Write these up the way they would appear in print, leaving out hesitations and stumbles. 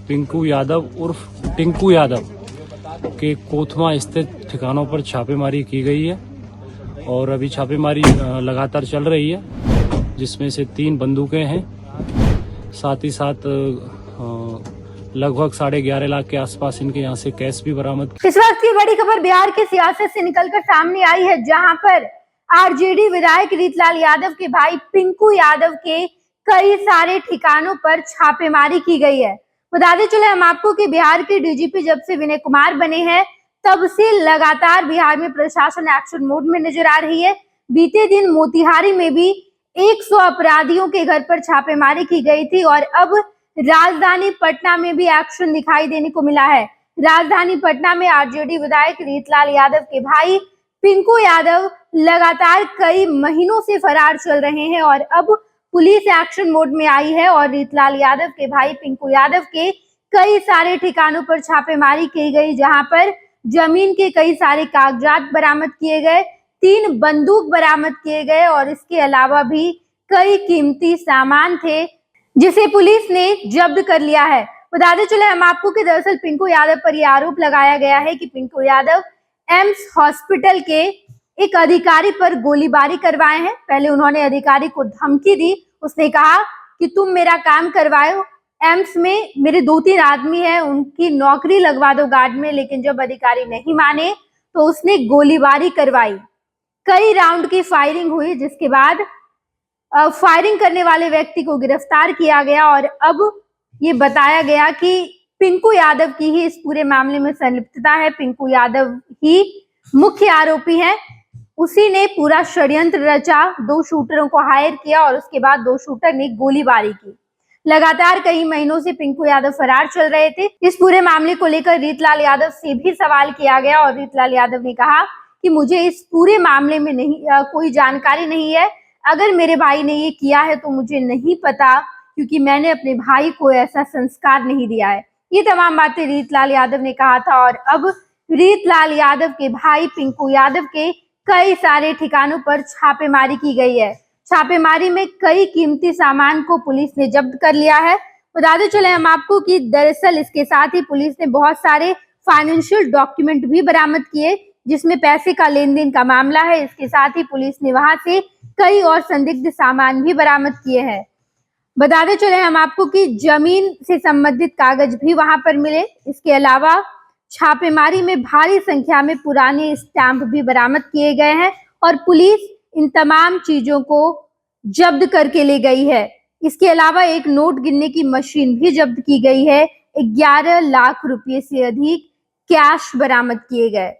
पिंकू यादव उर्फ टिंकू यादव के कोथमा स्थित ठिकानों पर छापेमारी की गई है और अभी छापेमारी लगातार चल रही है, जिसमें से 3 बंदूकें हैं। साथ ही साथ लगभग 11.5 लाख के आसपास इनके यहाँ से कैश भी बरामद। इस वक्त की बड़ी खबर बिहार की सियासत से निकलकर सामने आई है, जहां पर आरजेडी विधायक रीतलाल यादव के भाई पिंकू यादव के कई सारे ठिकानों पर छापेमारी की गई है। बताते चले हम आपको कि बिहार के डीजीपी जब से विनय कुमार बने हैं तब से लगातार बिहार में प्रशासन एक्शन मोड में नजर आ रही है। बीते दिन मोतिहारी में भी 100 अपराधियों के घर पर छापेमारी की गई थी और अब राजधानी पटना में भी एक्शन दिखाई देने को मिला है। राजधानी पटना में आरजेडी विधायक रीतलाल यादव के भाई पिंकू यादव लगातार कई महीनों से फरार चल रहे हैं और अब पुलिस एक्शन मोड में आई है और रीतलाल यादव के भाई पिंकू यादव के कई सारे ठिकानों पर छापेमारी की गई, जहां पर जमीन के कई सारे कागजात बरामद किए गए, 3 बंदूक बरामद किए गए और इसके अलावा भी कई कीमती सामान थे जिसे पुलिस ने जब्त कर लिया है। बताते चले हम आपको कि दरअसल पिंकू यादव पर यह आरोप लगाया गया है कि पिंकू यादव एम्स हॉस्पिटल के एक अधिकारी पर गोलीबारी करवाए हैं। पहले उन्होंने अधिकारी को धमकी दी, उसने कहा कि तुम मेरा काम करवाओ, एम्स में मेरे 2-3 आदमी हैं, उनकी नौकरी लगवा दो गार्ड में। लेकिन जब अधिकारी नहीं माने तो उसने गोलीबारी करवाई, कई राउंड की फायरिंग हुई, जिसके बाद फायरिंग करने वाले व्यक्ति को गिरफ्तार किया गया और अब ये बताया गया कि पिंकू यादव की ही इस पूरे मामले में संलिप्तता है। पिंकू यादव ही मुख्य आरोपी है, उसी ने पूरा षड्यंत्र रचा, 2 शूटरों को हायर किया और उसके बाद 2 शूटर ने गोलीबारी की। लगातार कई महीनों से पिंकू यादव फरार चल रहे थे। इस पूरे मामले को लेकर रीतलाल यादव से भी सवाल किया गया और रीतलाल यादव ने कहा कि मुझे इस पूरे मामले में कोई जानकारी नहीं है, अगर मेरे भाई ने ये किया है तो मुझे नहीं पता, क्योंकि मैंने अपने भाई को ऐसा संस्कार नहीं दिया है। ये तमाम बातें रीतलाल यादव ने कहा था और अब रीतलाल यादव के भाई पिंकू यादव के कई सारे ठिकानों पर छापेमारी की गई है। छापेमारी में कई कीमती सामान को पुलिस ने जब्त कर लिया है। बताते चले हम आपको कि दरअसल इसके साथ ही पुलिस ने बहुत सारे फाइनेंशियल डॉक्यूमेंट भी बरामद किए, जिसमें पैसे का लेन देन का मामला है। इसके साथ ही पुलिस ने वहां से कई और संदिग्ध सामान भी बरामद किए हैं। बताते चले हम आपको कि जमीन से संबंधित कागज भी वहां पर मिले। इसके अलावा छापेमारी में भारी संख्या में पुराने स्टैंप भी बरामद किए गए हैं और पुलिस इन तमाम चीजों को जब्त करके ले गई है। इसके अलावा एक नोट गिनने की मशीन भी जब्त की गई है। 11 लाख रुपए से अधिक कैश बरामद किए गए।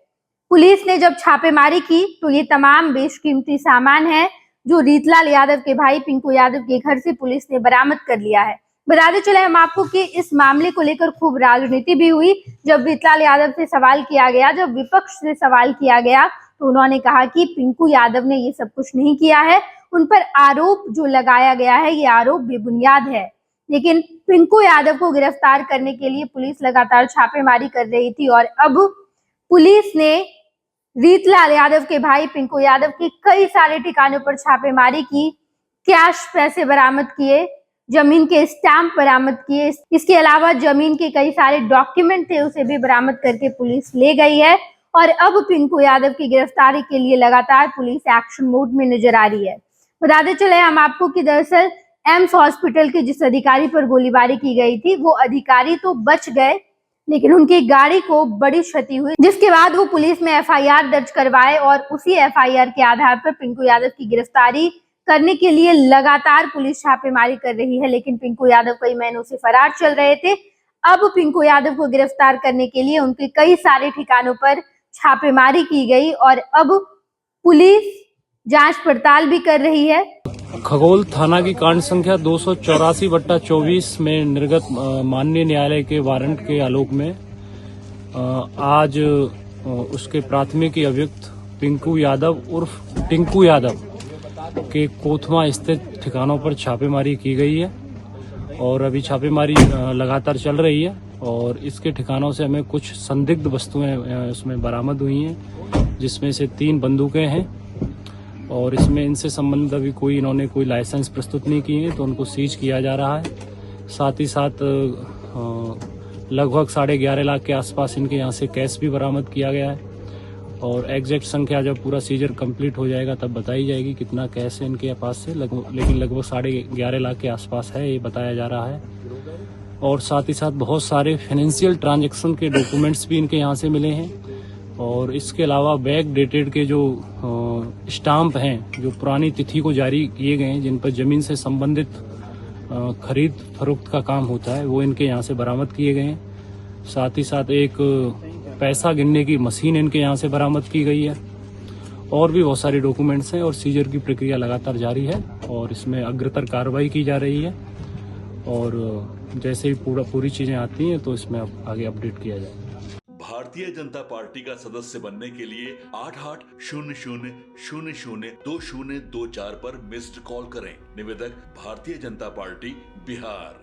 पुलिस ने जब छापेमारी की तो ये तमाम बेशकीमती सामान है जो रीतलाल यादव के भाई पिंकू यादव के घर से पुलिस ने बरामद कर लिया है। बताते चले हम आपको कि इस मामले को लेकर खूब राजनीति भी हुई। जब रीतलाल यादव से सवाल किया गया, जब विपक्ष से सवाल किया गया, तो उन्होंने कहा कि पिंकू यादव ने ये सब कुछ नहीं किया है, उन पर आरोप जो लगाया गया है ये आरोप बेबुनियाद है। लेकिन पिंकू यादव को गिरफ्तार करने के लिए पुलिस लगातार छापेमारी कर रही थी और अब पुलिस ने रीतलाल यादव के भाई पिंकू यादव के कई सारे ठिकानों पर छापेमारी की, कैश पैसे बरामद किए, जमीन के स्टैंप बरामद किए। इसके अलावा जमीन के कई सारे डॉक्यूमेंट थे, उसे भी बरामद करके पुलिस ले गई है और अब पिंकू यादव की गिरफ्तारी के लिए लगातार पुलिस एक्शन मोड में नजर आ रही है। बताते चले हम आपको कि दरअसल एम्स हॉस्पिटल के जिस अधिकारी पर गोलीबारी की गई थी वो अधिकारी तो बच गए, लेकिन उनकी गाड़ी को बड़ी क्षति हुई, जिसके बाद वो पुलिस में एफआईआर दर्ज करवाए और उसी एफआईआर के आधार पर पिंकू यादव की गिरफ्तारी करने के लिए लगातार पुलिस छापेमारी कर रही है। लेकिन पिंकू यादव कई महीनों से फरार चल रहे थे। अब पिंकू यादव को गिरफ्तार करने के लिए उनके कई सारे ठिकानों पर छापेमारी की गई और अब पुलिस जांच पड़ताल भी कर रही है। खगोल थाना की कांड संख्या 284/24 में निर्गत माननीय न्यायालय के वारंट के आलोक में आज उसके प्राथमिकी अभियुक्त पिंकू यादव उर्फ टिंकू यादव के कोथमा स्थित ठिकानों पर छापेमारी की गई है और अभी छापेमारी लगातार चल रही है और इसके ठिकानों से हमें कुछ संदिग्ध वस्तुएं उसमें बरामद हुई हैं, जिसमें से 3 बंदूकें हैं और इसमें इनसे संबंधित अभी इन्होंने कोई लाइसेंस प्रस्तुत नहीं किए हैं तो उनको सीज किया जा रहा है। साथ ही साथ लगभग 11.5 लाख के आसपास इनके यहाँ से कैश भी बरामद किया गया है। और एग्जैक्ट संख्या जब पूरा सीजर कंप्लीट हो जाएगा तब बताई जाएगी कितना कैश है इनके पास से, लेकिन लगभग 11.5 लाख के आसपास है, ये बताया जा रहा है। और साथ ही साथ बहुत सारे फाइनेंशियल ट्रांजैक्शन के डॉक्यूमेंट्स भी इनके यहाँ से मिले हैं। और इसके अलावा बैक डेटेड के जो स्टाम्प हैं, जो पुरानी तिथि को जारी किए गए हैं, जिन पर जमीन से संबंधित खरीद फरोख्त का काम होता है, वो इनके यहाँ से बरामद किए गए हैं। साथ ही साथ एक पैसा गिनने की मशीन इनके यहाँ से बरामद की गई है। और भी बहुत सारे डॉक्यूमेंट्स हैं और सीजर की प्रक्रिया लगातार जारी है और इसमें अग्रतर कार्रवाई की जा रही है। और जैसे ही पूरी चीजें आती हैं तो इसमें आगे अपडेट किया जाएगा। भारतीय जनता पार्टी का सदस्य बनने के लिए 8800002024 पर मिस्ड कॉल करें। निवेदक भारतीय जनता पार्टी बिहार।